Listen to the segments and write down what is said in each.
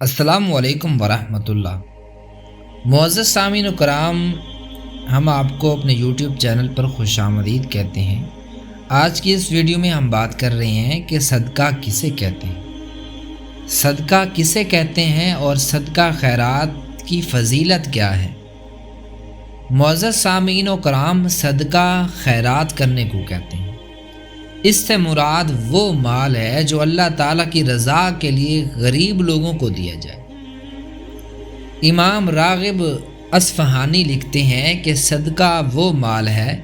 السلام علیکم ورحمۃ اللہ۔ معزز سامعین و کرام، ہم آپ کو اپنے یوٹیوب چینل پر خوش آمدید کہتے ہیں۔ آج کی اس ویڈیو میں ہم بات کر رہے ہیں کہ صدقہ کسے کہتے ہیں، صدقہ کسے کہتے ہیں اور صدقہ خیرات کی فضیلت کیا ہے۔ معزز سامعین و کرام، صدقہ خیرات کرنے کو کہتے ہیں۔ اس سے مراد وہ مال ہے جو اللہ تعالیٰ کی رضا کے لیے غریب لوگوں کو دیا جائے۔ امام راغب اصفہانی لکھتے ہیں کہ صدقہ وہ مال ہے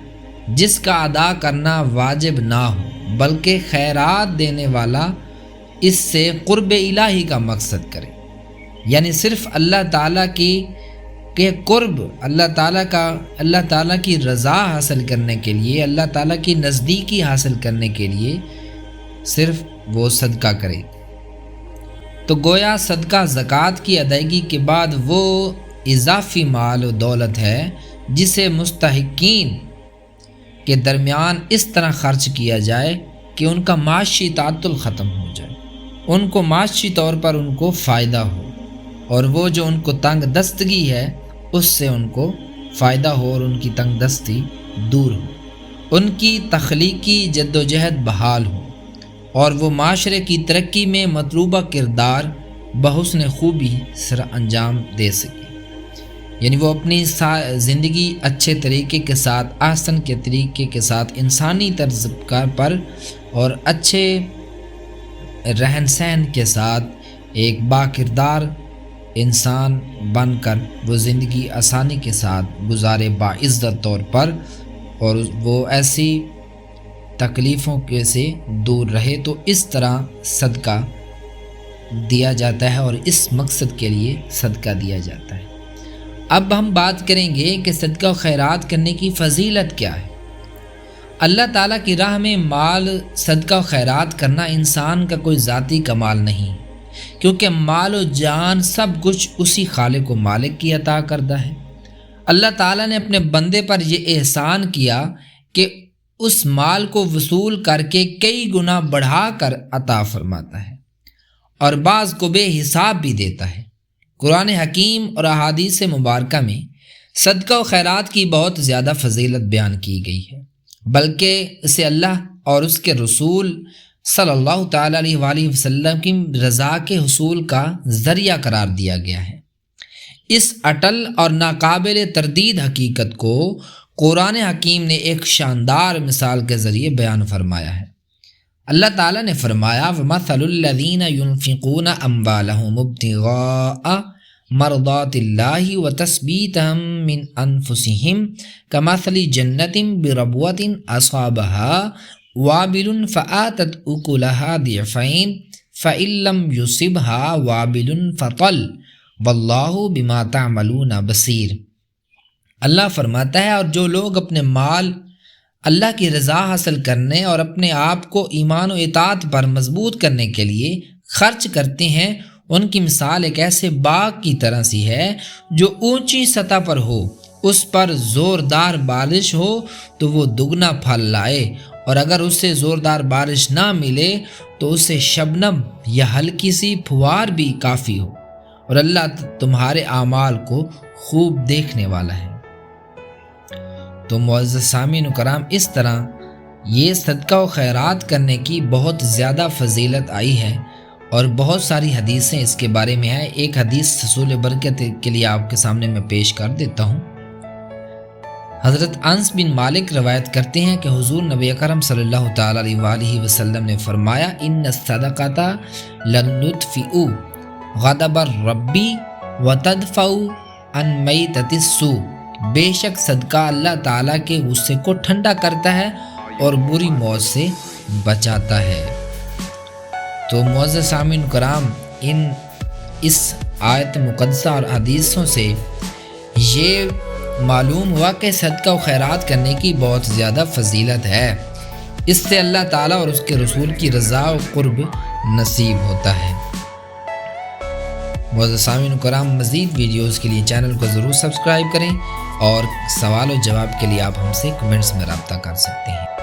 جس کا ادا کرنا واجب نہ ہو، بلکہ خیرات دینے والا اس سے قرب الہی کا مقصد کرے، یعنی صرف اللہ تعالیٰ کے قرب، اللہ تعالیٰ کی رضا حاصل کرنے کے لیے، اللہ تعالیٰ کی نزدیکی حاصل کرنے کے لیے صرف وہ صدقہ کرے۔ تو گویا صدقہ زکوٰۃ کی ادائیگی کے بعد وہ اضافی مال و دولت ہے جسے مستحقین کے درمیان اس طرح خرچ کیا جائے کہ ان کا معاشی تعطل ختم ہو جائے، ان کو معاشی طور پر ان کو فائدہ ہو، اور وہ جو ان کو تنگ دستگی ہے اس سے ان کو فائدہ ہو اور ان کی تنگ دستی دور ہو، ان کی تخلیقی جد و جہد بحال ہو، اور وہ معاشرے کی ترقی میں مطلوبہ کردار بحسن خوبی سر انجام دے سکے، یعنی وہ اپنی زندگی اچھے طریقے کے ساتھ، احسن کے طریقے کے ساتھ، انسانی طرز پر اور اچھے رہن سہن کے ساتھ ایک باکردار انسان بن کر وہ زندگی آسانی کے ساتھ گزارے باعزت طور پر، اور وہ ایسی تکلیفوں کے سے دور رہے۔ تو اس طرح صدقہ دیا جاتا ہے اور اس مقصد کے لیے صدقہ دیا جاتا ہے۔ اب ہم بات کریں گے کہ صدقہ و خیرات کرنے کی فضیلت کیا ہے۔ اللہ تعالیٰ کی راہ میں مال صدقہ و خیرات کرنا انسان کا کوئی ذاتی کمال نہیں، کیونکہ مال و جان سب کچھ اسی خالق و مالک کی عطا کردہ ہے۔ اللہ تعالیٰ نے اپنے بندے پر یہ احسان کیا کہ اس مال کو وصول کر کے کئی گنا بڑھا کر عطا فرماتا ہے، اور بعض کو بے حساب بھی دیتا ہے۔ قرآن حکیم اور احادیث مبارکہ میں صدقہ و خیرات کی بہت زیادہ فضیلت بیان کی گئی ہے، بلکہ اسے اللہ اور اس کے رسول صلی اللہ تعالیٰ علیہ وآلہ وسلم کی رضا کے حصول کا ذریعہ قرار دیا گیا ہے۔ اس اٹل اور ناقابل تردید حقیقت کو قرآن حکیم نے ایک شاندار مثال کے ذریعے بیان فرمایا ہے۔ اللہ تعالیٰ نے فرمایا وَمَثَلُ الَّذِينَ يُنْفِقُونَ أَمْوَالَهُمُ ابْتِغَاءَ مَرْضَاتِ اللَّهِ وَتَثْبِيتًا مِنْ أَنفُسِهِمْ كَمَثَلِ جَنَّةٍ بِرَبْوَةٍ أَصَابَهَا وابل فآتت اکلها ضعفین فإن لم یصبها وابل فطل واللہ بما تعملون بصیر۔ اللہ فرماتا ہے، اور جو لوگ اپنے مال اللہ کی رضا حاصل کرنے اور اپنے آپ کو ایمان و اطاعت پر مضبوط کرنے کے لیے خرچ کرتے ہیں، ان کی مثال ایک ایسے باغ کی طرح سی ہے جو اونچی سطح پر ہو، اس پر زوردار بارش ہو تو وہ دگنا پھل لائے، اور اگر اسے زوردار بارش نہ ملے تو اسے شبنم یا ہلکی سی پھوار بھی کافی ہو، اور اللہ تمہارے اعمال کو خوب دیکھنے والا ہے۔ تو معزز سامعین و کرام، اس طرح یہ صدقہ و خیرات کرنے کی بہت زیادہ فضیلت آئی ہے، اور بہت ساری حدیثیں اس کے بارے میں ہیں۔ ایک حدیث حصول برکت کے لیے آپ کے سامنے میں پیش کر دیتا ہوں۔ حضرت انس بن مالک روایت کرتے ہیں کہ حضور نبی اکرم صلی اللہ تعالیٰ علیہ وآلہ وسلم نے فرمایا ان الصدقۃ لتطفئ غضب الرب وتدفع عن میتۃ السوء، بے شک صدقہ اللہ تعالیٰ کے غصے کو ٹھنڈا کرتا ہے اور بری موت سے بچاتا ہے۔ تو معزز سامعین کرام، اس آیت مقدسہ اور حدیثوں سے یہ معلوم ہوا کہ صدقہ و خیرات کرنے کی بہت زیادہ فضیلت ہے۔ اس سے اللہ تعالیٰ اور اس کے رسول کی رضا و قرب نصیب ہوتا ہے۔ معزز سامعین کرام، مزید ویڈیوز کے لیے چینل کو ضرور سبسکرائب کریں، اور سوال و جواب کے لیے آپ ہم سے کمنٹس میں رابطہ کر سکتے ہیں۔